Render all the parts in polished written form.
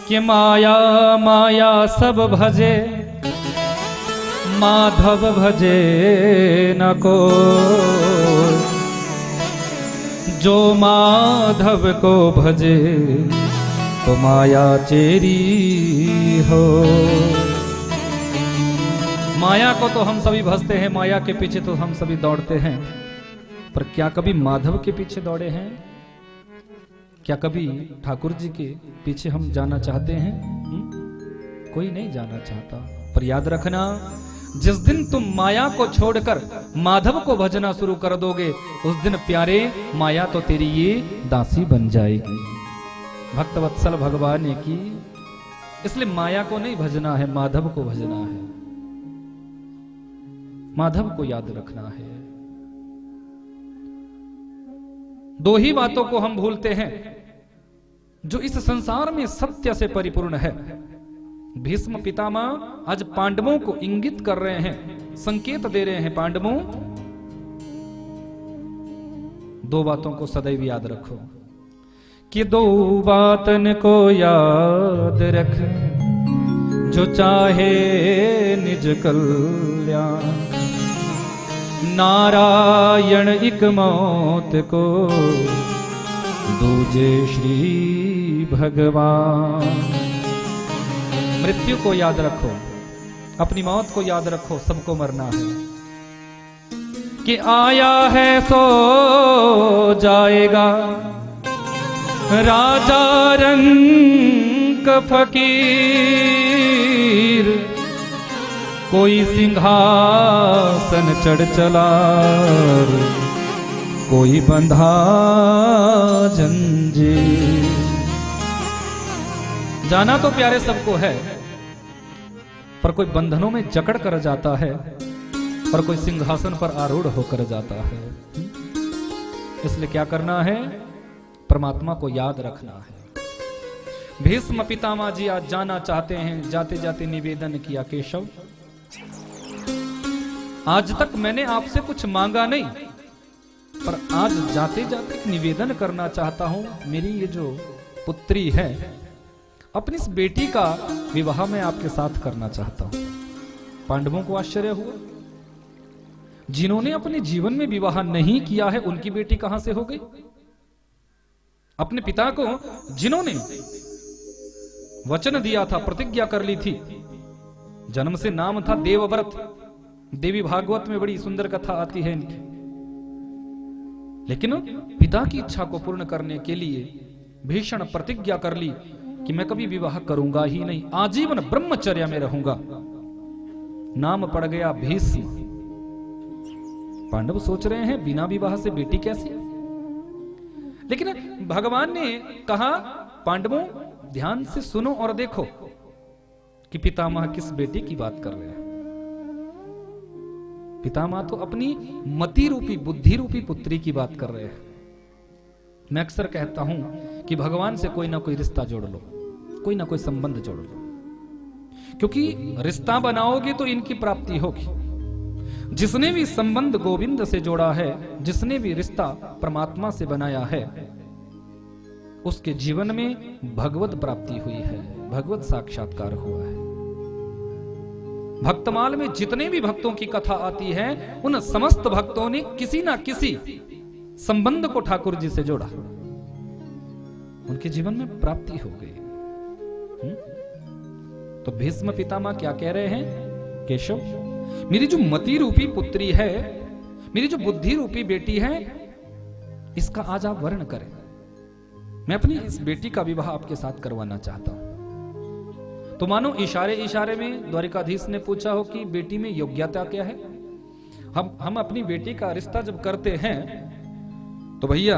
कि माया माया सब भजे माधव भजे न को, जो माधव को भजे तो माया चेरी हो। माया को तो हम सभी भजते हैं, माया के पीछे तो हम सभी दौड़ते हैं, पर क्या कभी माधव के पीछे दौड़े हैं? क्या कभी ठाकुर जी के पीछे हम जाना चाहते हैं? कोई नहीं जाना चाहता। पर याद रखना, जिस दिन तुम माया को छोड़कर माधव को भजना शुरू कर दोगे, उस दिन प्यारे माया तो तेरी ये दासी बन जाएगी। भक्तवत्सल भगवान ने की, इसलिए माया को नहीं भजना है, माधव को भजना है, माधव को याद रखना है। दो ही बातों को हम भूलते हैं जो इस संसार में सत्य से परिपूर्ण है। भीष्म पितामह आज पांडवों को इंगित कर रहे हैं, संकेत दे रहे हैं, पांडवों दो बातों को सदैव याद रखो कि दो बातन को याद रख, जो चाहे निज कल्याण, नारायण एक मौत को दूजे श्री भगवान। मृत्यु को याद रखो, अपनी मौत को याद रखो, सबको मरना है। कि आया है सो जाएगा, राजा रंग फकीर, कोई सिंहासन चढ़ चला, कोई बंधा जंजीर। जाना तो प्यारे सबको है, पर कोई बंधनों में जकड़ कर जाता है, पर कोई सिंहासन पर आरूढ़ होकर जाता है। इसलिए क्या करना है? परमात्मा को याद रखना है। भीष्म पितामह जी आज जाना चाहते हैं, जाते जाते निवेदन किया, केशव आज तक मैंने आपसे कुछ मांगा नहीं, पर आज जाते जाते एक निवेदन करना चाहता हूं। मेरी ये जो पुत्री है, अपनी इस बेटी का विवाह मैं आपके साथ करना चाहता हूं। पांडवों को आश्चर्य हुआ, जिन्होंने अपने जीवन में विवाह नहीं किया है, उनकी बेटी कहां से हो गई? अपने पिता को जिन्होंने वचन दिया था, प्रतिज्ञा कर ली थी, जन्म से नाम था देवव्रत, देवी भागवत में बड़ी सुंदर कथा आती है इनकी, लेकिन पिता की इच्छा को पूर्ण करने के लिए भीषण प्रतिज्ञा कर ली कि मैं कभी विवाह करूंगा ही नहीं, आजीवन ब्रह्मचर्य में रहूंगा। नाम पड़ गया भीष्म। पांडव सोच रहे हैं बिना विवाह से बेटी कैसी? लेकिन भगवान ने कहा, पांडवों ध्यान से सुनो और देखो कि पितामह किस बेटी की बात कर रहे हैं। पितामह तो अपनी मति रूपी, बुद्धि रूपी पुत्री की बात कर रहे हैं। मैं अक्सर कहता हूं कि भगवान से कोई ना कोई रिश्ता जोड़ लो, कोई ना कोई संबंध जोड़ लो, क्योंकि रिश्ता बनाओगे तो इनकी प्राप्ति होगी। जिसने भी संबंध गोविंद से जोड़ा है, जिसने भी रिश्ता परमात्मा से बनाया है, उसके जीवन में भगवत प्राप्ति हुई है, भगवत साक्षात्कार हुआ है। भक्तमाल में जितने भी भक्तों की कथा आती है, उन समस्त भक्तों ने किसी ना किसी संबंध को ठाकुर जी से जोड़ा, उनके जीवन में प्राप्ति हो गई। तो भीष्म पितामह क्या कह रहे हैं? केशव, मेरी जो मति रूपी पुत्री है, मेरी जो बुद्धि रूपी बेटी है, इसका आज आप वर्ण करें। मैं अपनी इस बेटी का विवाह आपके साथ करवाना चाहता हूं। तो मानो इशारे इशारे में द्वारिकाधीश ने पूछा हो कि बेटी में योग्यता क्या है। हम अपनी बेटी का रिश्ता जब करते हैं तो भैया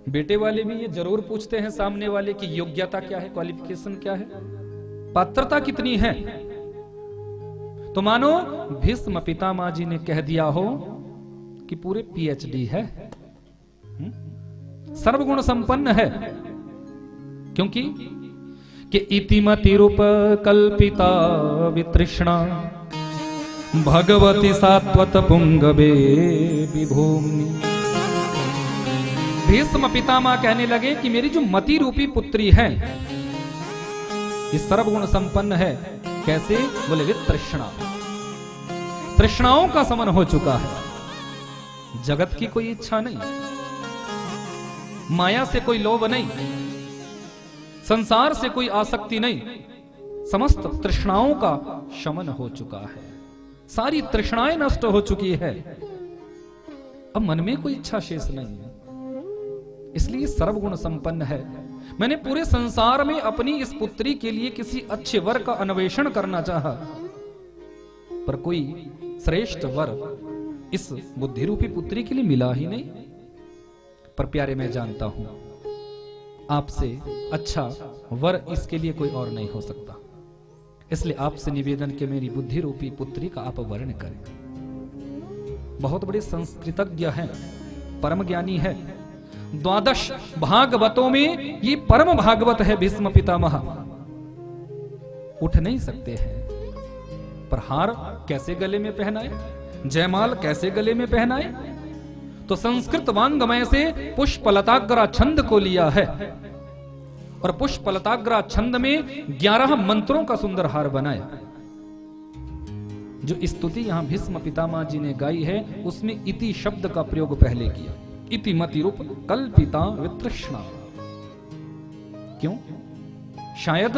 बेटे वाले भी ये जरूर पूछते हैं सामने वाले की योग्यता क्या है, क्वालिफिकेशन क्या है, पात्रता कितनी है। तो मानो भीष्म पितामह जी ने कह दिया हो कि पूरे पीएचडी है, सर्वगुण संपन्न है, क्योंकि कि इतिमति रूप कल्पिता वितृष्णा भगवती सात्वत पुंगवे विभूमि। भीष्म पितामह कहने लगे कि मेरी जो मति रूपी पुत्री है, ये सर्वगुण संपन्न है। कैसे? बोले वितृष्णा, तृष्णाओं का समन हो चुका है। जगत की कोई इच्छा नहीं, माया से कोई लोभ नहीं, संसार से कोई आसक्ति नहीं, समस्त तृष्णाओं का शमन हो चुका है। सारी तृष्णाएं नष्ट हो चुकी है। अब मन में कोई इच्छा शेष नहीं है, इसलिए सर्वगुण संपन्न है। मैंने पूरे संसार में अपनी इस पुत्री के लिए किसी अच्छे वर का अन्वेषण करना चाहा, पर कोई श्रेष्ठ वर इस बुद्धि रूपी पुत्री के लिए मिला ही नहीं। पर प्यारे, मैं जानता हूं आपसे अच्छा वर इसके लिए कोई और नहीं हो सकता। इसलिए आपसे निवेदन कि मेरी बुद्धि रूपी पुत्री का आप वर्ण करें। बहुत बड़े संस्कृतज्ञ हैं, परम ज्ञानी है। 12 भागवतों में ये परम भागवत है भीष्म पितामह। उठ नहीं सकते हैं, पर हार कैसे गले में पहनाए, जयमाल कैसे गले में पहनाए? तो संस्कृत वांग्मय से पुष्पलताग्रा छंद को लिया है, और पुष्पलताग्रा छंद में 11 मंत्रों का सुंदर हार बनाया। जो स्तुति यहां भीष्म पितामह जी ने गाई है, उसमें इति शब्द का प्रयोग पहले किया। इति मति रूप कल्पिता वितृष्णा। क्यों? शायद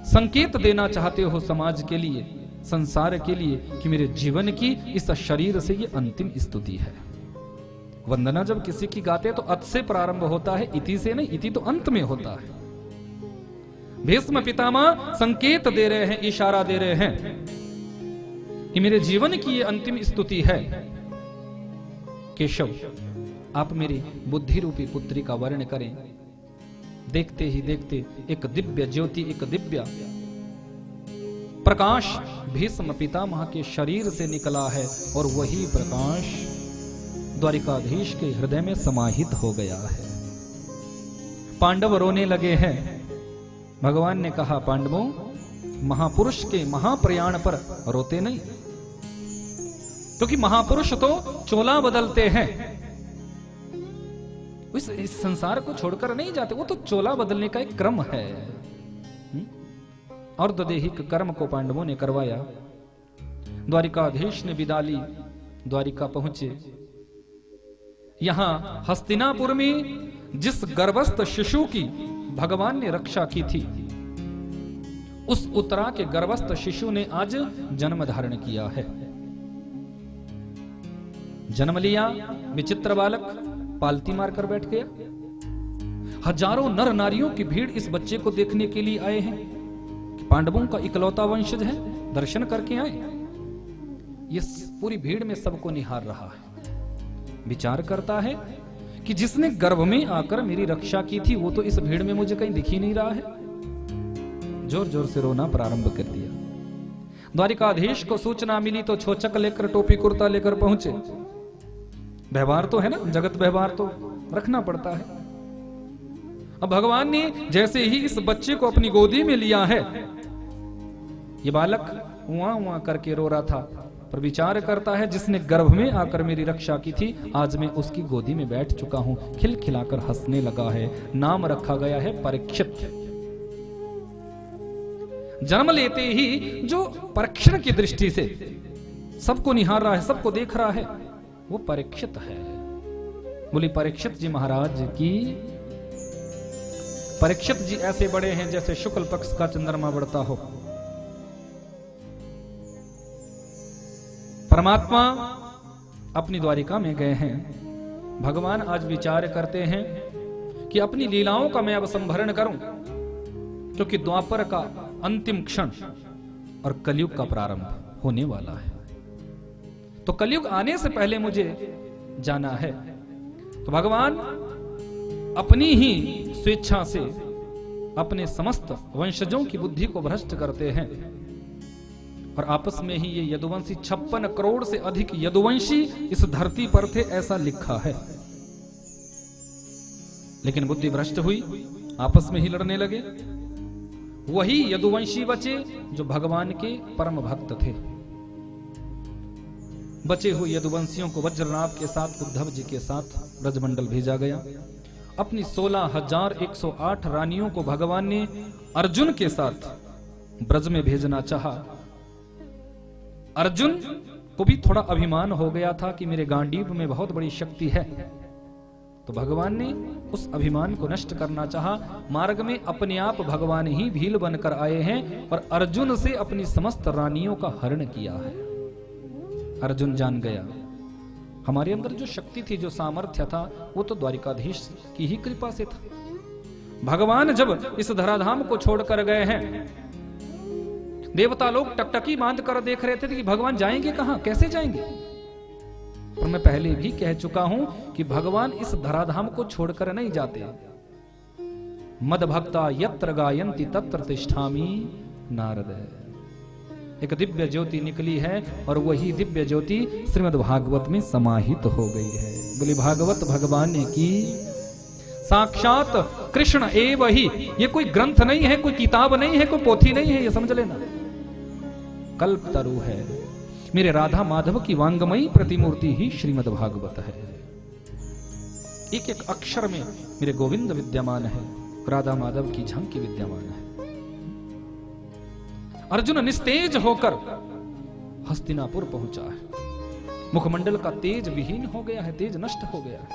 संकेत देना चाहते हो समाज के लिए, संसार के लिए, कि मेरे जीवन की इस शरीर से ये अंतिम स्तुति है। वंदना जब किसी की गाते तो अत से प्रारंभ होता है, इति से नहीं। इति तो अंत में होता है। भीष्म पितामह संकेत दे रहे हैं, इशारा दे रहे हैं कि मेरे जीवन की ये अंतिम स्तुति है। केशव, आप मेरी बुद्धि रूपी पुत्री का वर्ण करें। देखते ही देखते एक दिव्य ज्योति, एक दिव्य प्रकाश भीष्म पितामह के शरीर से निकला है, और वही प्रकाश द्वारिकाधीश के हृदय में समाहित हो गया है। पांडव रोने लगे हैं। भगवान ने कहा, पांडवों, महापुरुष के महाप्रयाण पर रोते नहीं, क्योंकि महापुरुष तो चोला बदलते हैं। इस संसार को छोड़कर नहीं जाते, वो तो चोला बदलने का एक क्रम है। और दैहिक कर्म को पांडवों ने करवाया। द्वारिकाधीश ने विदा ली, द्वारिका पहुंचे। यहां हस्तिनापुर में जिस गर्भस्थ शिशु की भगवान ने रक्षा की थी, उस उत्तरा के गर्भस्थ शिशु ने आज जन्म धारण किया है। जन्म लिया, विचित्र बालक पालती मारकर बैठ गया। हजारों नर नारियों की भीड़ इस बच्चे को देखने के लिए आए हैं। पांडवों का इकलौता वंशज है, दर्शन करके आए। ये पूरी भीड़ में सबको निहार रहा है, विचार करता है कि जिसने गर्भ में आकर मेरी रक्षा की थी, वो तो इस भीड़ में मुझे कहीं दिख ही नहीं रहा है। जोर जोर से रोना प्रारंभ कर दिया। द्वारिकाधीश को सूचना मिली तो छोचक लेकर, टोपी कुर्ता लेकर पहुंचे। व्यवहार तो है ना, जगत व्यवहार तो रखना पड़ता है। अब भगवान ने जैसे ही इस बच्चे को अपनी गोदी में लिया है, ये बालक उआ उआ करके रो रहा था, पर विचार करता है जिसने गर्भ में आकर मेरी रक्षा की थी, आज मैं उसकी गोदी में बैठ चुका हूं। खिलखिलाकर हंसने लगा है। नाम रखा गया है परीक्षित। जन्म लेते ही जो परीक्षण की दृष्टि से सबको निहार रहा है, सबको देख रहा है, वो परीक्षित है। बोली परीक्षित जी महाराज की। परीक्षित जी ऐसे बड़े हैं जैसे शुक्ल पक्ष का चंद्रमा बढ़ता हो। परमात्मा अपनी द्वारिका में गए हैं। भगवान आज विचार करते हैं कि अपनी लीलाओं का मैं अब संभरण करूं, क्योंकि द्वापर का अंतिम क्षण और कलयुग का प्रारंभ होने वाला है। तो कलयुग आने से पहले मुझे जाना है। तो भगवान अपनी ही स्वेच्छा से अपने समस्त वंशजों की बुद्धि को भ्रष्ट करते हैं, और आपस में ही ये यदुवंशी 56 करोड़ से अधिक यदुवंशी इस धरती पर थे, ऐसा लिखा है। लेकिन बुद्धि भ्रष्ट हुई, आपस में ही लड़ने लगे। वही यदुवंशी बचे जो भगवान के परम भक्त थे। बचे हुए यदुवंशियों को वज्रनाभ के साथ, उद्धव जी के साथ ब्रजमंडल भेजा गया, अपनी 16,108 रानियों को भगवान ने अर्जुन के साथ ब्रज में भेजना चाहा। अर्जुन को भी थोड़ा अभिमान हो गया था कि मेरे गांडीव में बहुत बड़ी शक्ति है, तो भगवान ने उस अभिमान को नष्ट करना चाहा। मार्ग में अपने आप भगवान ही भील बनकर आए हैं और अर्जुन से अपनी समस्त रानियों का हरण किया है। अर्जुन जान गया हमारे अंदर जो शक्ति थी, जो सामर्थ्य था, वो तो द्वारिकाधीश की ही कृपा से था। भगवान जब इस धराधाम को छोड़कर गए हैं, देवता लोग टकटकी बांध कर देख रहे थे कि भगवान जाएंगे कहां, कैसे जाएंगे। पर मैं पहले भी कह चुका हूं कि भगवान इस धराधाम को छोड़कर नहीं जाते। मद भक्ता यत्र गायन्ति तत्र तिष्ठामि नारद। एक दिव्य ज्योति निकली है और वही दिव्य ज्योति श्रीमद् भागवत में समाहित हो गई है। बोले भागवत भगवान ने की साक्षात कृष्ण एव ही। ये कोई ग्रंथ नहीं है, कोई किताब नहीं है, कोई पोथी नहीं है, ये समझ लेना। कल्प तरु है। मेरे राधा माधव की वांगमयी प्रतिमूर्ति ही श्रीमद् भागवत है। एक एक अक्षर में मेरे गोविंद विद्यमान है, राधा माधव की झंकी विद्यमान है। अर्जुन निस्तेज होकर हस्तिनापुर पहुंचा है। मुखमंडल का तेज विहीन हो गया है, तेज नष्ट हो गया है।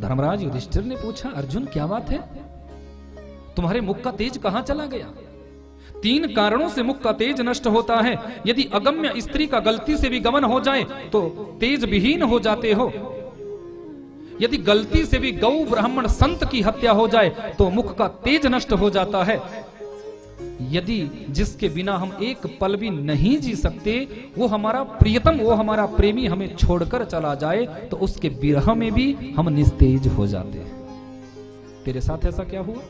धर्मराज युधिष्ठिर ने पूछा, अर्जुन क्या बात है, तुम्हारे मुख का तेज कहां चला गया। 3 कारणों से मुख का तेज नष्ट होता है। यदि अगम्य स्त्री का गलती से भी गमन हो जाए तो तेज विहीन हो जाते हो। यदि गलती से भी गौ ब्राह्मण संत की हत्या हो जाए तो मुख का तेज नष्ट हो जाता है। यदि जिसके बिना हम एक पल भी नहीं जी सकते, वो हमारा प्रियतम, वो हमारा प्रेमी हमें छोड़कर चला जाए तो उसके विरह में भी हम निस्तेज हो जाते हैं। तेरे साथ ऐसा क्या हुआ।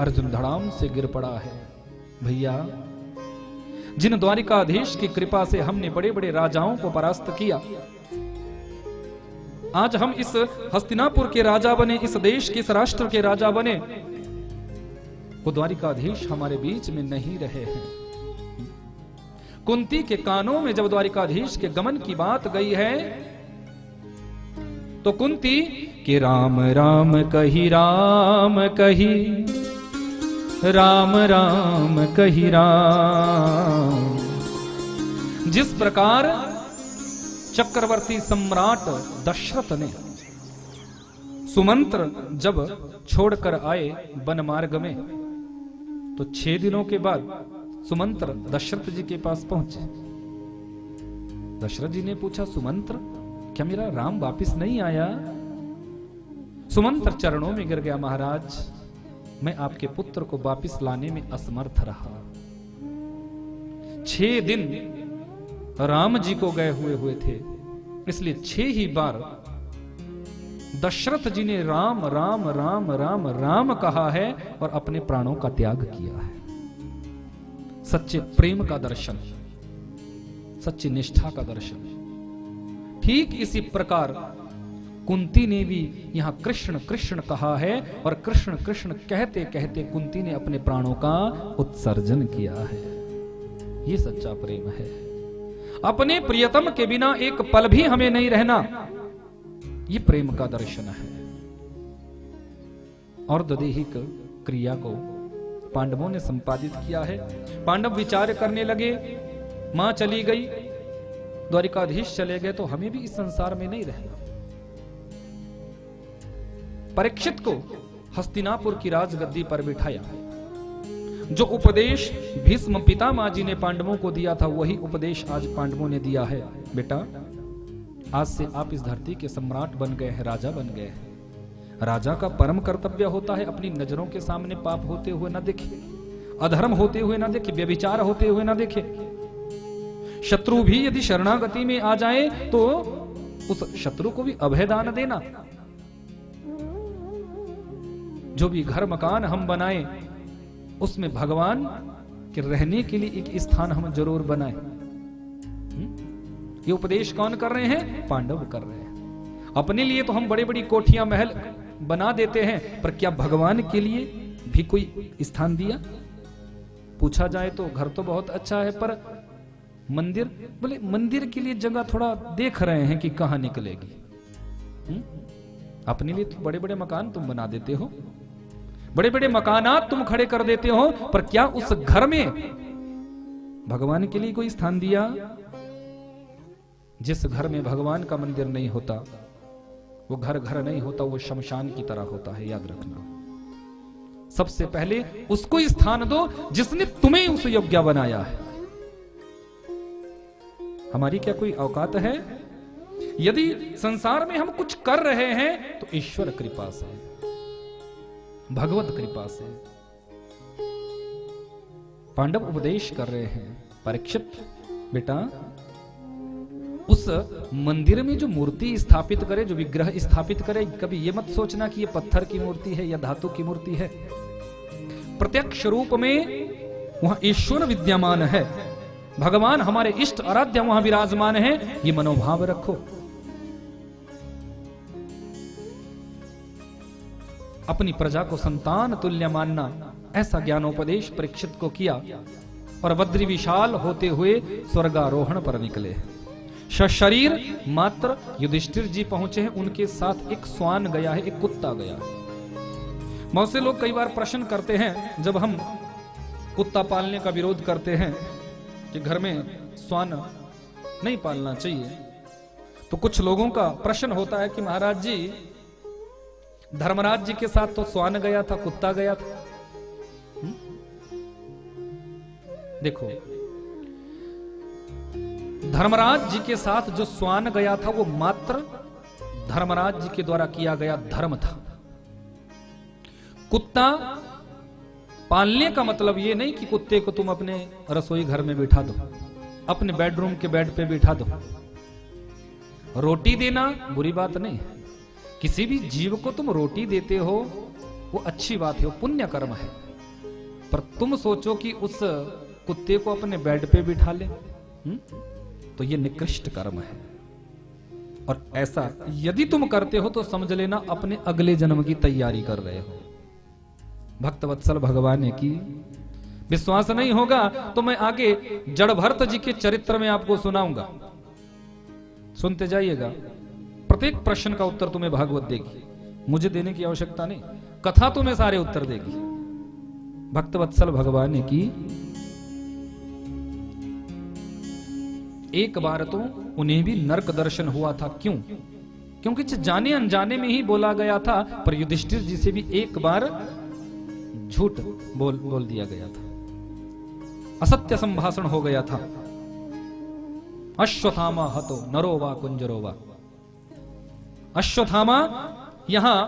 अर्जुन धड़ाम से गिर पड़ा है। भैया, जिन द्वारिकाधीश की कृपा से हमने बड़े बड़े राजाओं को परास्त किया, आज हम इस हस्तिनापुर के राजा बने, इस देश के, इस राष्ट्र के राजा बने, वो द्वारिकाधीश हमारे बीच में नहीं रहे हैं। कुंती के कानों में जब द्वारिकाधीश के गमन की बात गई है तो कुंती कि राम राम कही, राम कही, राम राम कही राम। जिस प्रकार चक्रवर्ती सम्राट दशरथ ने सुमंत्र जब छोड़कर आए वन मार्ग में, तो 6 दिनों के बाद सुमंत्र दशरथ जी के पास पहुंचे। दशरथ जी ने पूछा, सुमंत्र क्या मेरा राम वापिस नहीं आया। सुमंत्र चरणों में गिर गया, महाराज मैं आपके पुत्र को वापिस लाने में असमर्थ रहा। 6 दिन राम जी को गए हुए थे, इसलिए 6 ही बार दशरथ जी ने राम राम राम राम राम कहा है और अपने प्राणों का त्याग किया है। सच्चे प्रेम का दर्शन, सच्ची निष्ठा का दर्शन। ठीक इसी प्रकार कुंती ने भी यहां कृष्ण कृष्ण कहा है और कृष्ण कृष्ण कहते कहते कुंती ने अपने प्राणों का उत्सर्जन किया है। ये सच्चा प्रेम है। अपने प्रियतम के बिना एक पल भी हमें नहीं रहना, ये प्रेम का दर्शन है। और दैहिक क्रिया को पांडवों ने संपादित किया है। पांडव विचार करने लगे, मां चली गई, द्वारिकाधीश चले गए, तो हमें भी इस संसार में नहीं रहना। परीक्षित को हस्तिनापुर की राजगद्दी पर बिठाया। जो उपदेश भीष्म पितामह जी ने पांडवों को दिया था, वही उपदेश आज पांडवों ने दिया है। बेटा, आज से आप इस धरती के सम्राट बन गए हैं, राजा बन गए हैं। राजा का परम कर्तव्य होता है अपनी नजरों के सामने पाप होते हुए ना देखे, अधर्म होते हुए ना देखे, व्यभिचार होते हुए ना देखे। शत्रु भी यदि शरणागति में आ जाए तो उस शत्रु को भी अभयदान देना। जो भी घर मकान हम बनाए उसमें भगवान के रहने के लिए एक स्थान हम जरूर बनाए। ये उपदेश कौन कर रहे हैं? पांडव कर रहे हैं। अपने लिए तो हम बड़ी बड़ी कोठियां महल बना देते हैं, पर क्या भगवान के लिए भी कोई स्थान दिया? पूछा जाए तो घर तो बहुत अच्छा है, पर मंदिर, बोले मंदिर के लिए जगह थोड़ा देख रहे हैं कि कहां निकलेगी। अपने लिए तो बड़े बड़े मकान तुम बना देते हो, बड़े बड़े मकानात तुम खड़े कर देते हो, पर क्या उस घर में भगवान के लिए कोई स्थान दिया? जिस घर में भगवान का मंदिर नहीं होता, वो घर घर नहीं होता, वो शमशान की तरह होता है, याद रखना। सबसे पहले उसको स्थान दो जिसने तुम्हें उस योग्य बनाया है। हमारी क्या कोई औकात है? यदि संसार में हम कुछ कर रहे हैं तो ईश्वर कृपा से, भगवत कृपा से। पांडव उपदेश कर रहे हैं, परीक्षित बेटा उस मंदिर में जो मूर्ति स्थापित करे, जो विग्रह स्थापित करे, कभी ये मत सोचना कि ये पत्थर की मूर्ति है या धातु की मूर्ति है। प्रत्यक्ष रूप में वहां ईश्वर विद्यमान है, भगवान हमारे इष्ट आराध्य वहां विराजमान है, ये मनोभाव रखो। अपनी प्रजा को संतान तुल्य मानना, ऐसा ज्ञानोपदेश परीक्षित को किया और बद्री विशाल होते हुए स्वर्गारोहण पर निकले। शरीर मात्र युधिष्ठिर जी पहुंचे हैं, उनके साथ एक स्वान गया है, एक कुत्ता गया है। बहुत से लोग कई बार प्रश्न करते हैं, जब हम कुत्ता पालने का विरोध करते हैं कि घर में स्वान नहीं पालना चाहिए, तो कुछ लोगों का प्रश्न होता है कि महाराज जी, धर्मराज जी के साथ तो स्वान गया था, कुत्ता गया था। देखो, धर्मराज जी के साथ जो स्वान गया था वो मात्र धर्मराज जी के द्वारा किया गया धर्म था। कुत्ता पालने का मतलब ये नहीं कि कुत्ते को तुम अपने रसोई घर में बिठा दो, अपने बेडरूम के बेड पे बिठा दो। रोटी देना बुरी बात नहीं है, किसी भी जीव को तुम रोटी देते हो वो अच्छी बात है, वो पुण्य कर्म है। पर तुम सोचो कि उस कुत्ते को अपने बेड पे बिठा ले, तो ये निकृष्ट कर्म है। और ऐसा यदि तुम करते हो तो समझ लेना अपने अगले जन्म की तैयारी कर रहे हो। भक्तवत्सल भगवान ने की। विश्वास नहीं होगा तो मैं आगे जड़भरत जी के चरित्र में आपको सुनाऊंगा, सुनते जाइएगा। प्रत्येक प्रश्न का उत्तर तुम्हें भागवत देगी, मुझे देने की आवश्यकता नहीं, कथा तुम्हें सारे उत्तर देगी। भक्तवत्सल भगवान ने की। एक बार तो उन्हें भी नरक दर्शन हुआ था। क्यों? क्योंकि जाने अनजाने में ही बोला गया था, पर युधिष्ठिर जी से भी एक बार झूठ बोल दिया गया था, असत्य संभाषण हो गया था। अश्वत्थामा हतो नरो वा कुंजरो वा। अश्वत्थामा यहां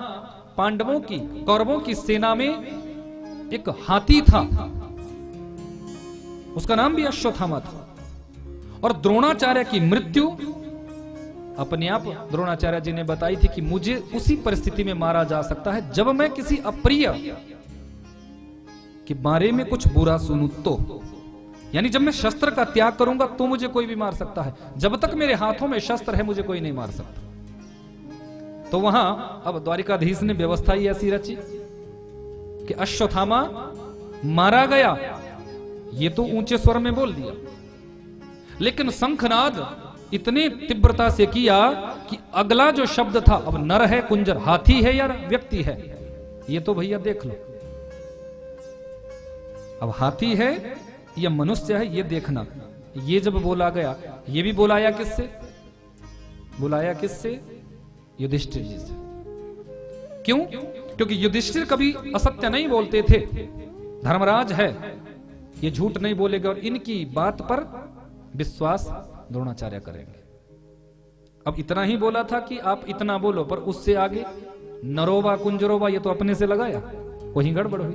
पांडवों की, कौरवों की सेना में एक हाथी था, उसका नाम भी अश्वत्थामा था। और द्रोणाचार्य की मृत्यु अपने आप द्रोणाचार्य जी ने बताई थी कि मुझे उसी परिस्थिति में मारा जा सकता है जब मैं किसी अप्रिय के बारे में कुछ बुरा सुनूं तो, यानी जब मैं शस्त्र का त्याग करूंगा तो मुझे कोई भी मार सकता है, जब तक मेरे हाथों में शस्त्र है मुझे कोई नहीं मार सकता। तो वहां अब द्वारिकाधीश ने व्यवस्था ही ऐसी रची कि अश्वत्थामा मारा गया, ये तो ऊंचे स्वर में बोल दिया, लेकिन शंखनाद इतने तीव्रता से किया कि अगला जो शब्द था, अब नर है कुंजर, हाथी है या व्यक्ति है, ये तो भैया देख लो। अब हाथी है या मनुष्य है ये देखना। ये जब बोला गया, ये भी बुलाया किससे? बुलाया किससे? युधिष्ठिर जी से। क्यों? क्योंकि युधिष्ठिर कभी असत्य नहीं बोलते थे, धर्मराज है, ये झूठ नहीं बोलेगा और इनकी बात पर विश्वास द्रोणाचार्य करेंगे। अब इतना ही बोला था कि आप इतना बोलो, पर उससे आगे नरोवा कुंजरोवा ये तो अपने से लगाया, वहीं गड़बड़ हुई।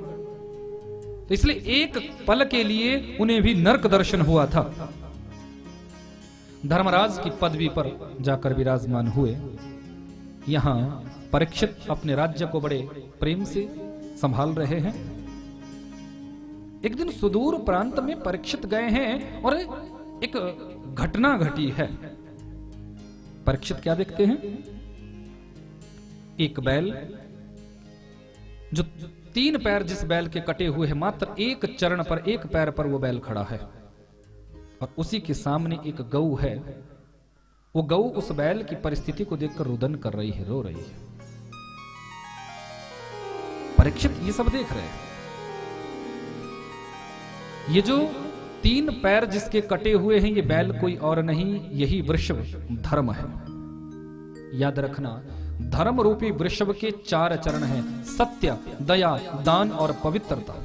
तो इसलिए एक पल के लिए उन्हें भी नरक दर्शन हुआ था। धर्मराज की पदवी पर जाकर विराजमान हुए। यहां परीक्षित अपने राज्य को बड़े प्रेम से संभाल रहे हैं। एक दिन सुदूर प्रांत में परीक्षित गए हैं और एक घटना घटी है। परीक्षित क्या देखते हैं? एक बैल, जो 3 पैर जिस बैल के कटे हुए हैं, मात्र एक चरण पर, एक पैर पर वो बैल खड़ा है। और उसी के सामने एक गऊ है। वो गऊ उस बैल की परिस्थिति को देखकर रुदन कर रही है, रो रही है। परीक्षित ये सब देख रहे हैं। ये जो 3 पैर जिसके कटे हुए हैं, ये बैल कोई और नहीं, यही वृषभ धर्म है। याद रखना, धर्म रूपी वृषभ के 4 चरण हैं: सत्य, दया, दान और पवित्रता।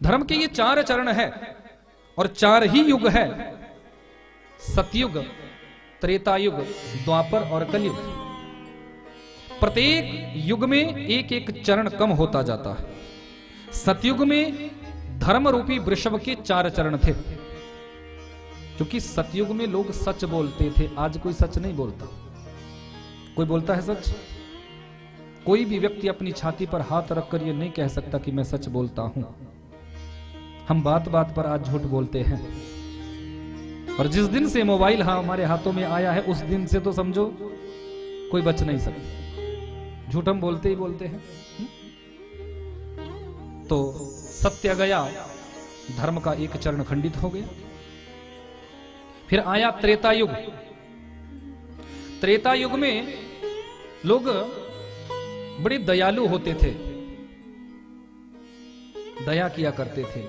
धर्म के ये 4 चरण है और 4 ही युग है: सतयुग, त्रेतायुग, द्वापर और कलयुग। प्रत्येक युग में एक एक चरण कम होता जाता है। सतयुग में धर्म रूपी वृषभ के 4 चरण थे, क्योंकि सतयुग में लोग सच बोलते थे। आज कोई सच नहीं बोलता। कोई बोलता है सच? कोई भी व्यक्ति अपनी छाती पर हाथ रखकर यह नहीं कह सकता कि मैं सच बोलता हूं। हम बात बात पर आज झूठ बोलते हैं। और जिस दिन से मोबाइल हमारे हाथों में आया है, उस दिन से तो समझो कोई बच नहीं सकता। झूठ हम बोलते ही बोलते हैं। तो सत्य गया, धर्म का एक चरण खंडित हो गया। फिर आया त्रेतायुग। त्रेतायुग में लोग बड़े दयालु होते थे, दया किया करते थे।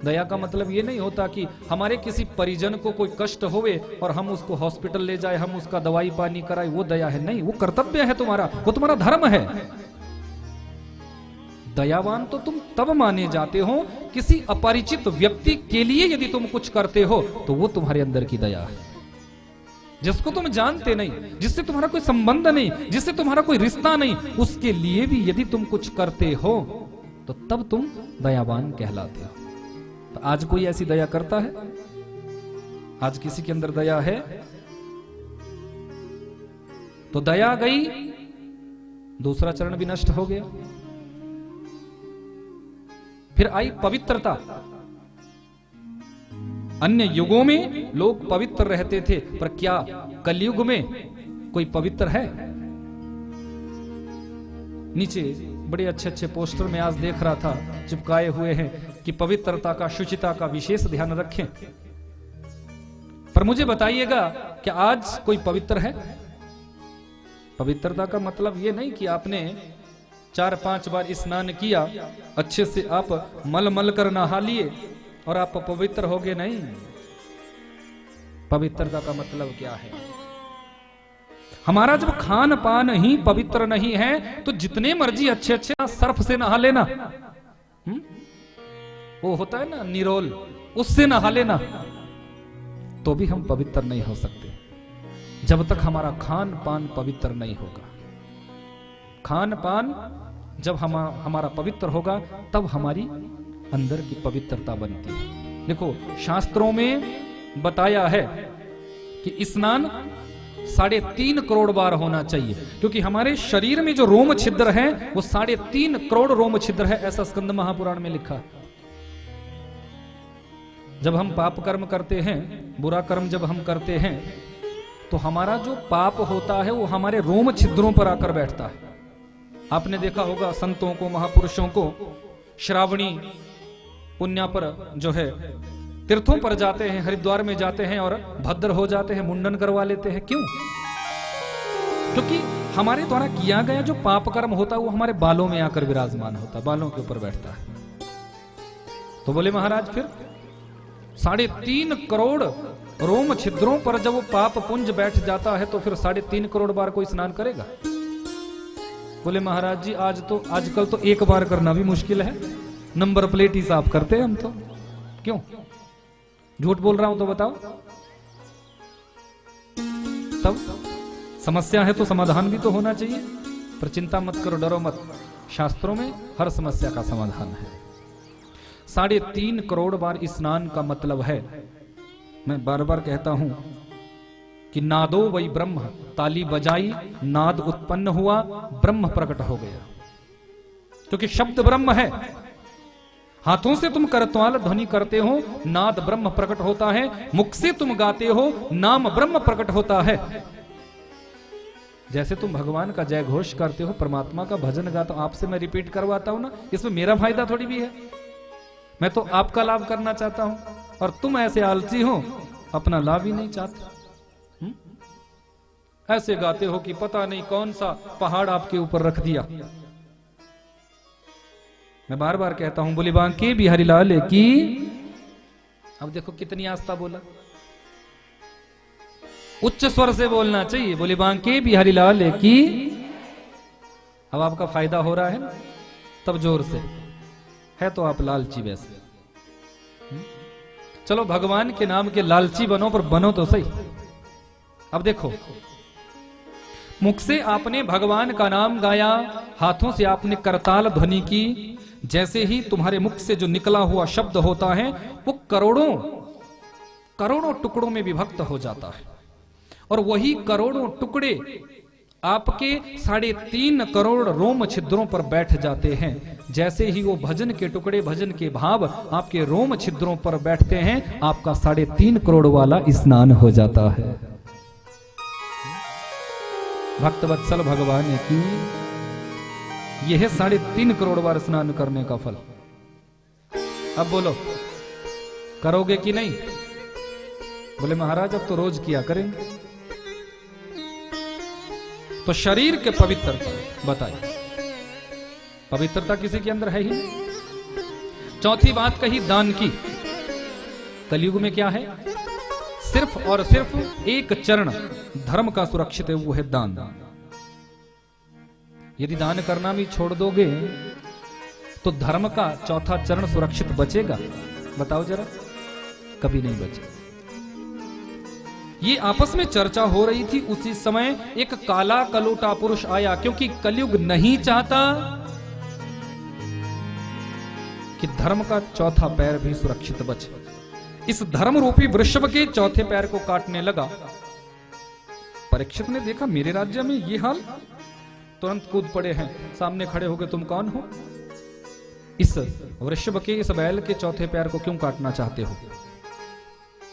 दया का मतलब ये नहीं होता कि हमारे किसी परिजन को कोई कष्ट होवे और हम उसको हॉस्पिटल ले जाए, हम उसका दवाई पानी कराए, वो दया है नहीं। वो कर्तव्य है तुम्हारा, वो तुम्हारा धर्म है। दयावान तो तुम तब माने जाते हो किसी अपरिचित व्यक्ति के लिए यदि तुम कुछ करते हो तो वो तुम्हारे अंदर की दया है। जिसको तुम जानते नहीं, जिससे तुम्हारा कोई संबंध नहीं, जिससे तुम्हारा कोई रिश्ता नहीं, उसके लिए भी यदि तुम कुछ करते हो तो तब तुम दयावान कहलाते हो। तो आज कोई ऐसी दया करता है? आज किसी के अंदर दया है? तो दया गई, दूसरा चरण भी नष्ट हो गया। फिर आई पवित्रता। अन्य युगों में लोग पवित्र रहते थे, पर क्या कलयुग में कोई पवित्र है? नीचे बड़े अच्छे अच्छे पोस्टर में आज देख रहा था, चिपकाए हुए हैं कि पवित्रता का, शुचिता का विशेष ध्यान रखें। पर मुझे बताइएगा, क्या आज कोई पवित्र है? पवित्रता का मतलब यह नहीं कि आपने 4-5 बार स्नान किया, अच्छे से आप मल मल कर नहा लिए और आप पवित्र हो गए, नहीं। पवित्रता का मतलब क्या है? हमारा जब खान पान ही पवित्र नहीं है तो जितने मर्जी अच्छे अच्छे सर्फ से नहा लेना, वो होता है ना निरोल, उससे नहा लेना, तो भी हम पवित्र नहीं हो सकते जब तक हमारा खान पान पवित्र नहीं होगा। खान पान जब हमारा पवित्र होगा तब हमारी अंदर की पवित्रता बनती है। देखो, शास्त्रों में बताया है कि स्नान 3.5 करोड़ बार होना चाहिए, क्योंकि हमारे शरीर में जो रोम छिद्र है वो 3.5 करोड़ रोम छिद्र है, ऐसा स्कंद महापुराण में लिखा है। जब हम पाप कर्म करते हैं, बुरा कर्म जब हम करते हैं, तो हमारा जो पाप होता है वो हमारे रोम छिद्रों पर आकर बैठता है। आपने देखा होगा संतों को, महापुरुषों को श्रावणी पुण्य पर जो है तीर्थों पर जाते हैं, हरिद्वार में जाते हैं और भद्र हो जाते हैं, मुंडन करवा लेते हैं। क्यों? क्योंकि हमारे द्वारा किया गया जो पाप कर्म होता है वो हमारे बालों में आकर विराजमान होता है, बालों के ऊपर बैठता है। तो बोले महाराज, फिर 3.5 करोड़ रोम छिद्रों पर जब वो पाप पुंज बैठ जाता है तो फिर 3.5 करोड़ बार कोई स्नान करेगा? बोले महाराज जी, आजकल तो 1 बार करना भी मुश्किल है, नंबर प्लेट ही साफ करते हैं हम तो। क्यों? झूठ बोल रहा हूं तो बताओ। तब समस्या है तो समाधान भी तो होना चाहिए। पर चिंता मत करो, डरो मत, शास्त्रों में हर समस्या का समाधान है। 3.5 करोड़ बार स्नान का मतलब है, मैं बार बार कहता हूं कि नादो वही ब्रह्म, ताली बजाई, नाद उत्पन्न हुआ, ब्रह्म प्रकट हो गया। क्योंकि शब्द ब्रह्म है। हाथों से तुम करताल ध्वनि करते हो, नाद ब्रह्म प्रकट होता है। मुख से तुम गाते हो, नाम ब्रह्म प्रकट होता है। जैसे तुम भगवान का जय घोष करते हो, परमात्मा का भजन गाते हो, आपसे मैं रिपीट करवाता हूं ना, इसमें मेरा फायदा थोड़ी भी है। मैं तो आपका लाभ करना चाहता हूं। और तुम ऐसे आलसी हो, अपना लाभ ही नहीं चाहते। ऐसे गाते हो कि पता नहीं कौन सा पहाड़ आपके ऊपर रख दिया। मैं बार बार कहता हूं, बोले बांके बिहारी लाल की। अब देखो कितनी आस्था बोला, उच्च स्वर से बोलना चाहिए, बोले बांके बिहारी लाल की। अब आपका फायदा हो रहा है ना, तब जोर से है तो आप लालची वैसे। चलो भगवान के नाम के लालची बनो, पर बनो तो सही। अब देखो, मुख से आपने भगवान का नाम गाया, हाथों से आपने करताल ध्वनि की, जैसे ही तुम्हारे मुख से जो निकला हुआ शब्द होता है वो करोड़ों करोड़ों टुकड़ों में विभक्त हो जाता है, और वही करोड़ों टुकड़े आपके 3.5 करोड़ रोम छिद्रों पर बैठ जाते हैं। जैसे ही वो भजन के टुकड़े, भजन के भाव आपके रोम छिद्रों पर बैठते हैं, आपका 3.5 करोड़ वाला स्नान हो जाता है। भक्तवत्सल भगवान की यह है 3.5 करोड़ बार स्नान करने का फल। अब बोलो करोगे कि नहीं? बोले महाराज अब तो रोज किया करेंगे। तो शरीर के पवित्रता बताइए, पवित्रता किसी के अंदर है ही नहीं। चौथी बात कही दान की। कलयुग में क्या है? सिर्फ और सिर्फ एक चरण धर्म का सुरक्षित है, वो है दान। यदि दान करना भी छोड़ दोगे तो धर्म का चौथा चरण सुरक्षित बचेगा? बताओ जरा, कभी नहीं बचेगा। ये आपस में चर्चा हो रही थी, उसी समय एक काला कलोटा पुरुष आया, क्योंकि कलयुग नहीं चाहता कि धर्म का चौथा पैर भी सुरक्षित बचे। इस धर्म रूपी वृषभ के चौथे पैर को काटने लगा। परीक्षित ने देखा मेरे राज्य में ये हाल, तुरंत कूद पड़े हैं, सामने खड़े हो गए, तुम कौन हो? इस वृषभ के, इस बैल के चौथे पैर को क्यों काटना चाहते हो?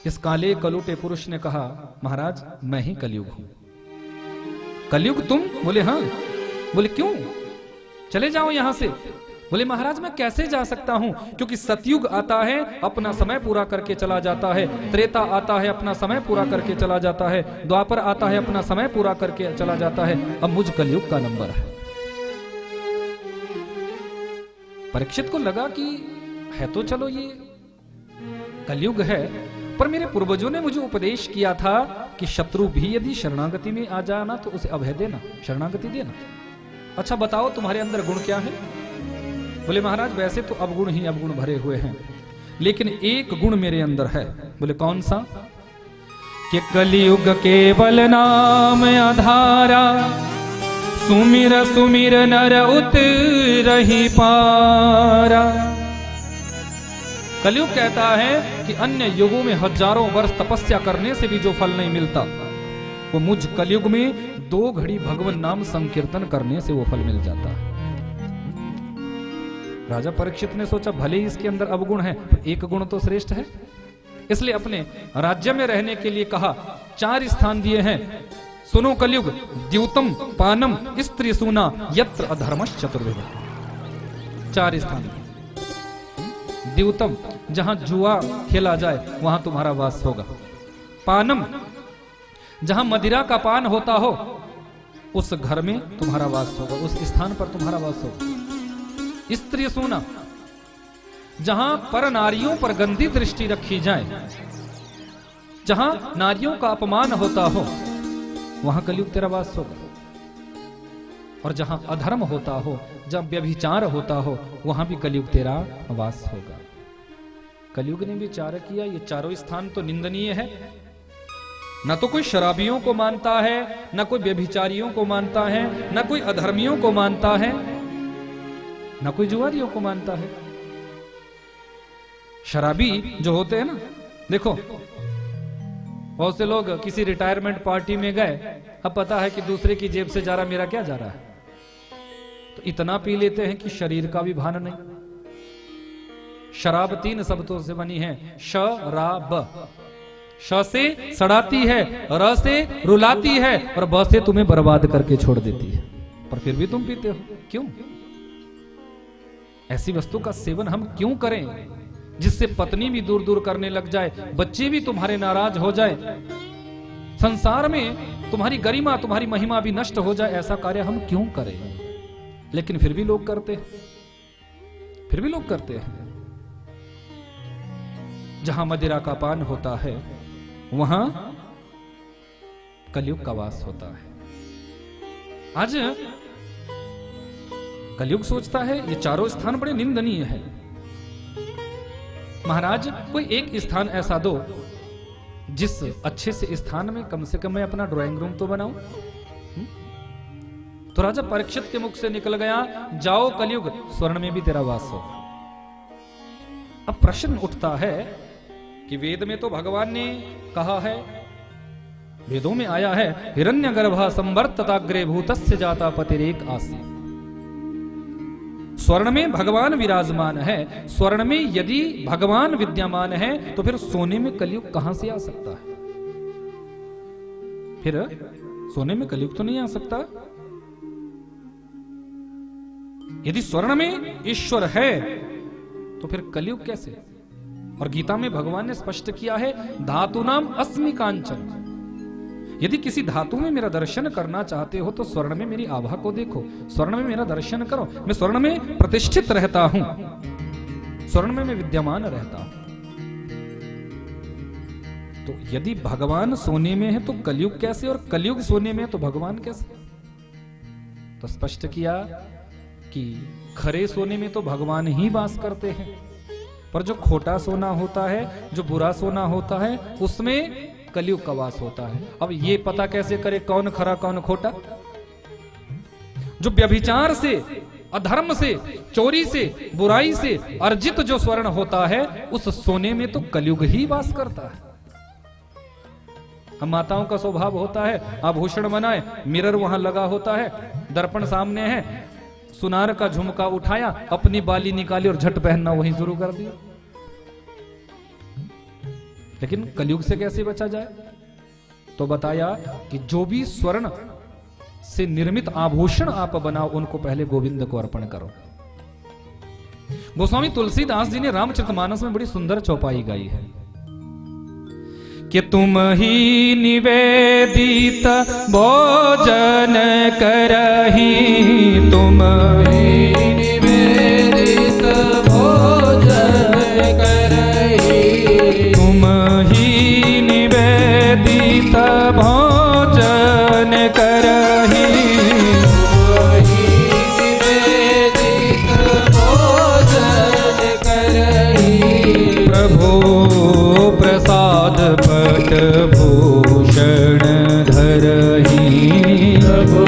इस काले कलूटे पुरुष ने कहा, महाराज मैं ही कलयुग हूं। कलयुग तुम? बोले हाँ। बोले क्यों? चले जाओ यहां से। बोले महाराज मैं कैसे जा सकता हूं, क्योंकि सतयुग आता है अपना समय पूरा करके चला जाता है, त्रेता आता है अपना समय पूरा करके चला जाता है, द्वापर आता है अपना समय पूरा करके चला जाता है, अब मुझ कलयुग का नंबर है। परीक्षित को लगा कि है तो चलो ये कलयुग है, पर मेरे पूर्वजों ने मुझे उपदेश किया था कि शत्रु भी यदि शरणागति में आ जाना तो उसे अभय देना, शरणागति देना। अच्छा बताओ तुम्हारे अंदर गुण क्या है? बोले महाराज वैसे तो अवगुण ही अवगुण भरे हुए हैं, लेकिन एक गुण मेरे अंदर है। बोले कौन सा? कि कलयुग केवल नाम आधारा, सुमिर सुमिर नर उतरहि पारा। कलयुग कहता है कि अन्य युगों में हजारों वर्ष तपस्या करने से भी जो फल नहीं मिलता, वो मुझ कलयुग में 2 घड़ी भगवान नाम संकीर्तन करने से वो फल मिल जाता है। राजा परीक्षित ने सोचा भले ही इसके अंदर अवगुण है, एक गुण तो श्रेष्ठ है, इसलिए अपने राज्य में रहने के लिए कहा। 4 स्थान दिए हैं, सुनो कलयुग, द्यूतम पानम स्त्री सूना यत्र अधर्मश्च चतुर्विध। 4 स्थान। द्यूतम जहां जुआ खेला जाए वहां तुम्हारा वास होगा। पानम जहां मदिरा का पान होता हो उस घर में तुम्हारा वास होगा, उस स्थान पर तुम्हारा वास होगा। स्त्री सूना जहां पर नारियों पर गंदी दृष्टि रखी जाए, जहां नारियों का अपमान होता हो वहां कलयुग तेरा वास होगा। और जहां अधर्म होता हो, जब व्यभिचार होता हो, वहां भी कलयुग तेरा वास होगा। कलयुग ने विचार किया ये 4 स्थान तो निंदनीय है, न तो कोई शराबियों को मानता है, न कोई व्यभिचारियों को मानता है, न कोई अधर्मियों को मानता है, न कोई जुआरियों को मानता है। शराबी जो होते हैं ना, देखो बहुत से लोग किसी रिटायरमेंट पार्टी में गए, अब पता है कि दूसरे की जेब से जा रहा, मेरा क्या जा रहा है, तो इतना पी लेते हैं कि शरीर का भी भान नहीं। शराब 3 शब्दों से बनी है, शराब। श से सड़ाती है, र से रुलाती है, और ब से तुम्हें बर्बाद करके छोड़ देती है, पर फिर भी तुम पीते हो। क्यों? ऐसी वस्तु का सेवन हम क्यों करें? जिससे पत्नी भी दूर दूर करने लग जाए, बच्चे भी तुम्हारे नाराज हो जाए, संसार में तुम्हारी गरिमा तुम्हारी महिमा भी नष्ट हो जाए, ऐसा कार्य हम क्यों करें? लेकिन फिर भी लोग करते हैं, फिर भी लोग करते हैं। जहां मदिरा का पान होता है वहां कलयुग का वास होता है। आज कलयुग सोचता है ये चारों स्थान बड़े निंदनीय है। महाराज कोई एक स्थान ऐसा दो जिस अच्छे से स्थान में कम से कम मैं अपना ड्राइंग रूम तो बनाऊं। तो राजा परीक्षित के मुख से निकल गया, जाओ कलयुग स्वर्ण में भी तेरा वास हो। अब प्रश्न उठता है कि वेद में तो भगवान ने कहा है, वेदों में आया है, हिरण्यगर्भा संवर्तताग्रे भूतस्य जाता पतिरेक आसी। स्वर्ण में भगवान विराजमान है, स्वर्ण में यदि भगवान विद्यमान है तो फिर सोने में कलयुग कहां से आ सकता है? फिर सोने में कलयुग तो नहीं आ सकता। यदि स्वर्ण में ईश्वर है तो फिर कलयुग कैसे? और गीता में भगवान ने स्पष्ट किया है, धातु नाम अस्मि कांचन। यदि किसी धातु में मेरा दर्शन करना चाहते हो तो स्वर्ण में मेरी आभा को देखो, स्वर्ण में मेरा दर्शन करो। मैं स्वर्ण में प्रतिष्ठित रहता हूं, स्वर्ण में मैं विद्यमान रहता हूं। तो यदि भगवान सोने में है तो कलयुग कैसे, और कलयुग सोने में है तो भगवान कैसे? तो स्पष्ट किया कि खरे सोने में तो भगवान ही वास करते हैं, पर जो खोटा सोना होता है, जो बुरा सोना होता है, उसमें कलयुग का वास होता है। अब ये पता कैसे करे कौन खरा कौन खोटा? जो व्यभिचार से, अधर्म से, चोरी से, बुराई से अर्जित जो स्वर्ण होता है, उस सोने में तो कलयुग ही वास करता है। हम माताओं का स्वभाव होता है आभूषण बनाए, मिरर वहां लगा होता है, दर्पण सामने है, सुनार का झुमका उठाया, अपनी बाली निकाली और झट पहनना वहीं शुरू कर दिया। लेकिन कलयुग से कैसे बचा जाए? तो बताया कि जो भी स्वर्ण से निर्मित आभूषण आप बनाओ, उनको पहले गोविंद को अर्पण करो। गोस्वामी तुलसीदास जी ने रामचरितमानस में बड़ी सुंदर चौपाई गाई है कि तुम ही निवेदित भोजन करही, तुम ही निवेदित भोजन करही, तुम ही निवेदित भोजन करही, प्रभु प्रसाद पट भूषण धरही, प्रभु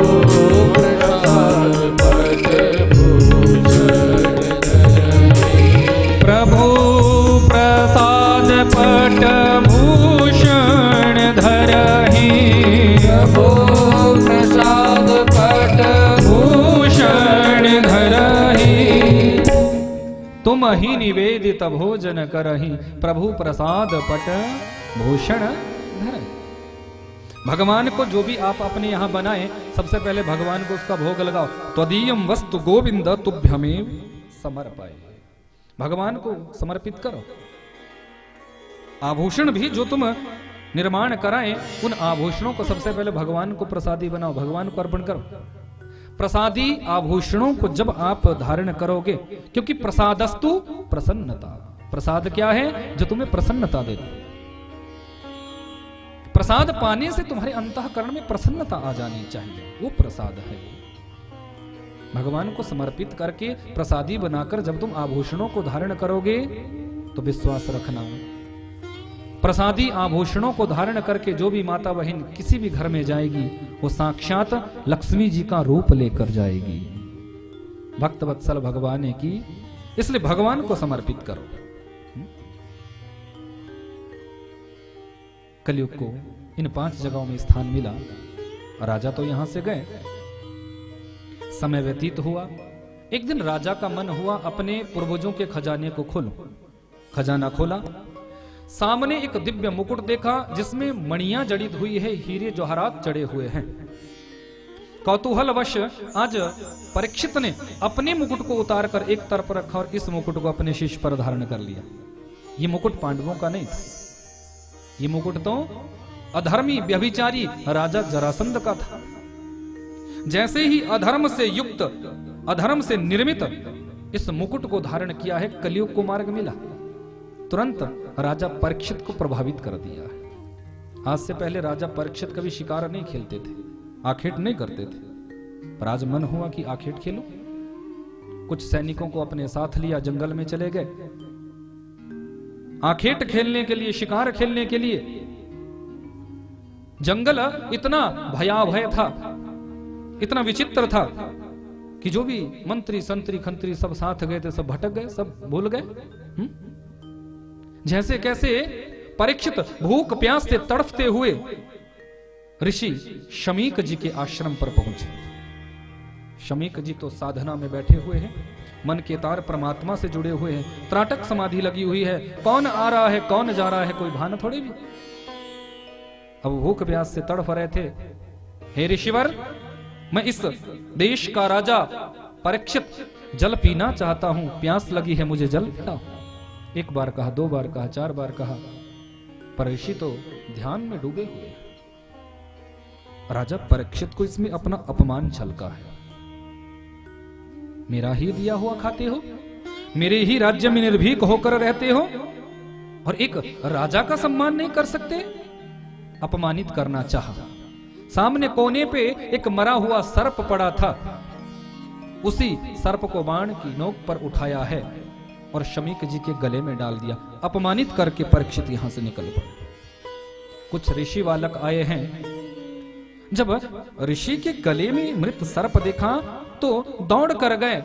प्रसाद पट भूषण धरही, प्रभु प्रसाद पट भूषण धरही, प्रभु प्रसाद पट भूषण धरही, तुम ही निवेदित भोजन करही, प्रभु प्रसाद पट भूषण धरही। भगवान को जो भी आप अपने यहां बनाए, सबसे पहले भगवान को उसका भोग लगाओ। त्वदीयम वस्तु गोविंद तुभ्यमेव समर्पय, भगवान को समर्पित करो। आभूषण भी जो तुम निर्माण कराएं, उन आभूषणों को सबसे पहले भगवान को प्रसादी बनाओ, भगवान को अर्पण करो। प्रसादी आभूषणों को जब आप धारण करोगे, क्योंकि प्रसादस्तु प्रसन्नता, प्रसाद क्या है? जो तुम्हें प्रसन्नता देता। प्रसाद पाने से तुम्हारे अंतःकरण में प्रसन्नता आ जानी चाहिए, वो प्रसाद है। भगवान को समर्पित करके प्रसादी बनाकर जब तुम आभूषणों को धारण करोगे तो विश्वास रखना, प्रसादी आभूषणों को धारण करके जो भी माता बहन किसी भी घर में जाएगी, वो साक्षात लक्ष्मी जी का रूप लेकर जाएगी। भक्त वत्सल भगवान ने की, इसलिए भगवान को समर्पित करो। कलयुग को इन 5 जगहों में स्थान मिला। राजा तो यहां से गए, समय व्यतीत हुआ। एक दिन राजा का मन हुआ अपने पूर्वजों के खजाने को खोलूं। खजाना खोला, सामने एक दिव्य मुकुट देखा जिसमें मणियां जड़ित हुई है, हीरे जवाहरात जड़े हुए हैं। कौतूहलवश आज परीक्षित ने अपने मुकुट को उतारकर एक तरफ रखा और इस मुकुट को अपने शीश पर धारण कर लिया। ये मुकुट पांडवों का नहीं था। ये मुकुट तो अधर्मी व्यभिचारी राजा जरासंध का था। जैसे ही अधर्म से युक्त, अधर्म से निर्मित इस मुकुट को धारण किया है, कलियुग को मार्ग मिला, तुरंत राजा परीक्षित को प्रभावित कर दिया है। आज से पहले राजा परीक्षित कभी शिकार नहीं खेलते थे, आखेट नहीं करते थे, पर आज मन हुआ कि आखेट खेलो। कुछ सैनिकों को अपने साथ लिया, जंगल में चले गए आखेट खेलने के लिए, शिकार खेलने के लिए। जंगल इतना भयावह था, इतना विचित्र था कि जो भी मंत्री संतरी खंत्री सब साथ गए थे, सब भटक गए, सब भूल गए। जैसे कैसे परीक्षित भूख प्यास से तड़फते हुए ऋषि शमीक जी के आश्रम पर पहुंचे। शमीक जी तो साधना में बैठे हुए हैं, मन के तार परमात्मा से जुड़े हुए हैं, त्राटक समाधि लगी हुई है। कौन आ रहा है, कौन जा रहा है, कोई भान थोड़ी भी। अब भूख प्यास से तड़फ रहे थे। हे ऋषिवर, मैं इस देश का राजा परीक्षित जल पीना चाहता हूं, प्यास लगी है, मुझे जल पिलाओ। एक बार कहा, दो बार कहा, चार बार कहा, पर ऋषि तो ध्यान में डूबे हुए। राजा परीक्षित को इसमें अपना अपमान छलका है। मेरा ही दिया हुआ खाते हो, मेरे ही राज्य में निर्भीक होकर रहते हो, और एक राजा का सम्मान नहीं कर सकते। अपमानित करना चाहा। सामने कोने पे एक मरा हुआ सर्प पड़ा था, उसी सर्प को बाण की नोक पर उठाया है और शमीक जी के गले में डाल दिया। अपमानित करके परीक्षित यहां से निकल पड़े। कुछ ऋषि बालक आए हैं। जब ऋषि के गले में मृत सर्प देखा तो दौड़ कर गए।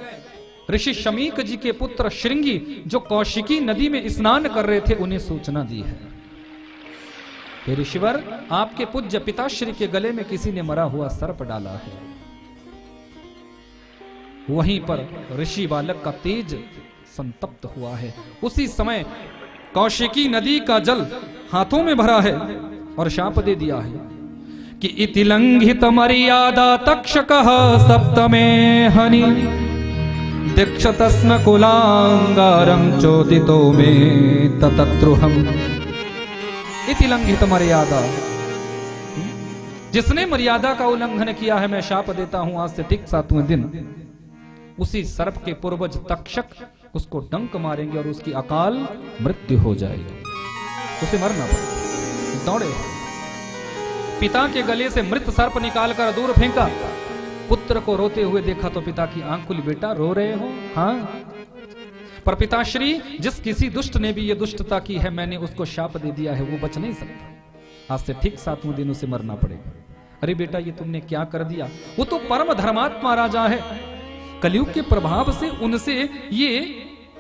ऋषि शमीक जी के पुत्र श्रृंगी, जो कौशिकी नदी में स्नान कर रहे थे, उन्हें सूचना दी है, हे ऋषिवर, आपके पूज्य पिताश्री के गले में किसी ने मरा हुआ सर्प डाला है। वहीं पर ऋषि बालक का तेज संतप्त हुआ है। उसी समय कौशिकी नदी का जल हाथों में भरा है और शाप दे दिया है कि इति लंघित मर्यादा तक्षकः सप्तमे हनि दीक्षतस्म कुलांगारं चोदितो मे ततत्रुहम्। इति लंघित मर्यादा, जिसने मर्यादा का उल्लंघन किया है, मैं शाप देता हूं, आज से ठीक 7वें दिन उसी सर्प के पूर्वज तक्षक उसको डंक मारेंगे और उसकी अकाल मृत्यु हो जाएगी, उसे मरना पड़ेगा। दौड़े, पिता के गले से मृत सर्प निकालकर दूर फेंका। पुत्र को रोते हुए देखा तो पिता की आंख खुली, बेटा रो रहे हो? हाँ। पर पिताश्री, जिस किसी दुष्ट ने भी ये दुष्टता की है, मैंने उसको शाप दे दिया है, वो बच नहीं सकता, आज से ठीक 7वें दिन उसे मरना पड़ेगा। अरे बेटा, ये तुमने क्या कर दिया? वो तो परम धर्मात्मा राजा है, कलयुग के प्रभाव से उनसे ये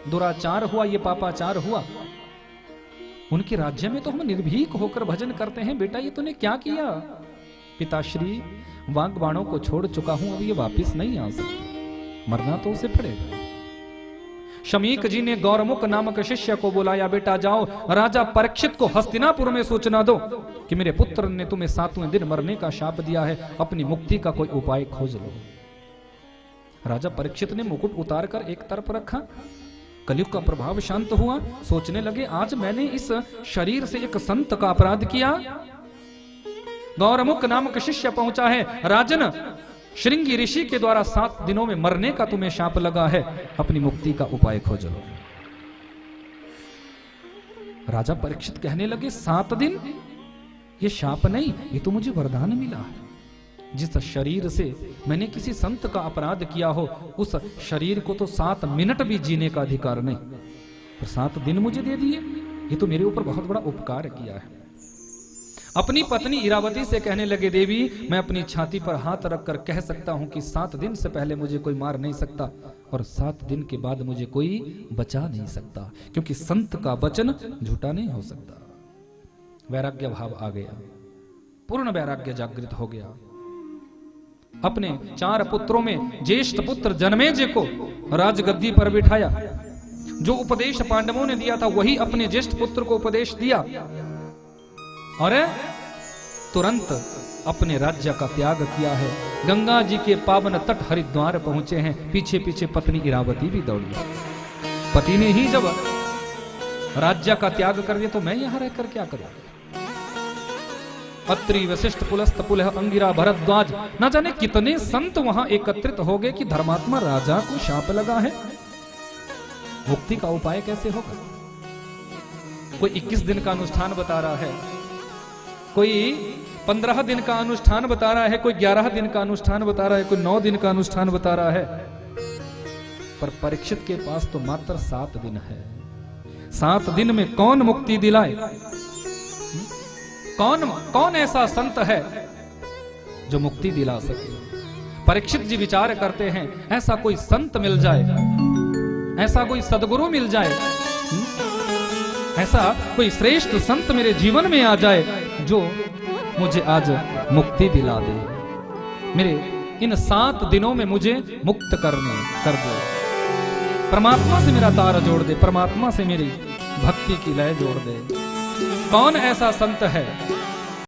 दुराचार हुआ, ये पापाचार हुआ। उनके राज्य में तो हम निर्भीक होकर भजन करते हैं, बेटा ये तूने क्या किया? पिताश्री, वाग बाणों को छोड़ चुका हूं, अब ये वापस नहीं आ सकता, मरना तो उसे पड़ेगा। शमीक जी ने गौरमुख नामक शिष्य को बुलाया, बेटा जाओ राजा परीक्षित को हस्तिनापुर में सूचना दो कि मेरे पुत्र ने तुम्हें 7वें दिन मरने का शाप दिया है, अपनी मुक्ति का कोई उपाय खोज लो। राजा परीक्षित ने मुकुट उतार कर एक तरफ रखा, कलयुग का प्रभाव शांत हुआ। सोचने लगे, आज मैंने इस शरीर से एक संत का अपराध किया। गौरमुख नामक शिष्य पहुंचा है, राजन, श्रृंगी ऋषि के द्वारा 7 दिनों में मरने का तुम्हें शाप लगा है, अपनी मुक्ति का उपाय खोजो। राजा परीक्षित कहने लगे, 7 दिन? ये शाप नहीं, ये तो मुझे वरदान मिला है। जिस शरीर से मैंने किसी संत का अपराध किया हो, उस शरीर को तो 7 मिनट भी जीने का अधिकार नहीं, पर 7 दिन मुझे दे दिए, ये तो मेरे ऊपर बहुत बड़ा उपकार किया है। अपनी पत्नी इरावती से कहने लगे, देवी, मैं अपनी छाती पर हाथ रखकर कह सकता हूं कि 7 दिन से पहले मुझे कोई मार नहीं सकता और 7 दिन के बाद मुझे कोई बचा नहीं सकता, क्योंकि संत का वचन झूठा नहीं हो सकता। वैराग्य भाव आ गया, पूर्ण वैराग्य जागृत हो गया। अपने 4 पुत्रों में ज्येष्ठ पुत्र जन्मेजय को राजगद्दी पर बिठाया। जो उपदेश पांडवों ने दिया था वही अपने ज्येष्ठ पुत्र को उपदेश दिया और तुरंत अपने राज्य का त्याग किया है। गंगा जी के पावन तट हरिद्वार पहुंचे हैं, पीछे पीछे पत्नी इरावती भी दौड़ी। पति ने ही जब राज्य का त्याग कर दिया तो मैं यहां रहकर क्या करूं? अत्रि वशिष्ठ पुलस्त पुलह अंगिरा भरद्वाज, न जाने कितने संत वहां एकत्रित हो गए कि धर्मात्मा राजा को शाप लगा है, मुक्ति का उपाय कैसे होगा? कोई 21 दिन का अनुष्ठान बता रहा है, कोई 15 दिन का अनुष्ठान बता रहा है, कोई 11 दिन का अनुष्ठान बता रहा है, कोई 9 दिन का अनुष्ठान बता रहा है, पर परीक्षित के पास तो मात्र 7 दिन है। 7 दिन में कौन मुक्ति दिलाए? कौन ऐसा संत है जो मुक्ति दिला सके? परीक्षित जी विचार करते हैं, ऐसा कोई संत मिल जाए, ऐसा कोई सदगुरु मिल जाए, ऐसा कोई श्रेष्ठ संत मेरे जीवन में आ जाए जो मुझे आज मुक्ति दिला दे, मेरे इन 7 दिनों में मुझे मुक्त कर दे, परमात्मा से मेरा तार जोड़ दे, परमात्मा से मेरी भक्ति की लय जोड़ दे। कौन ऐसा संत है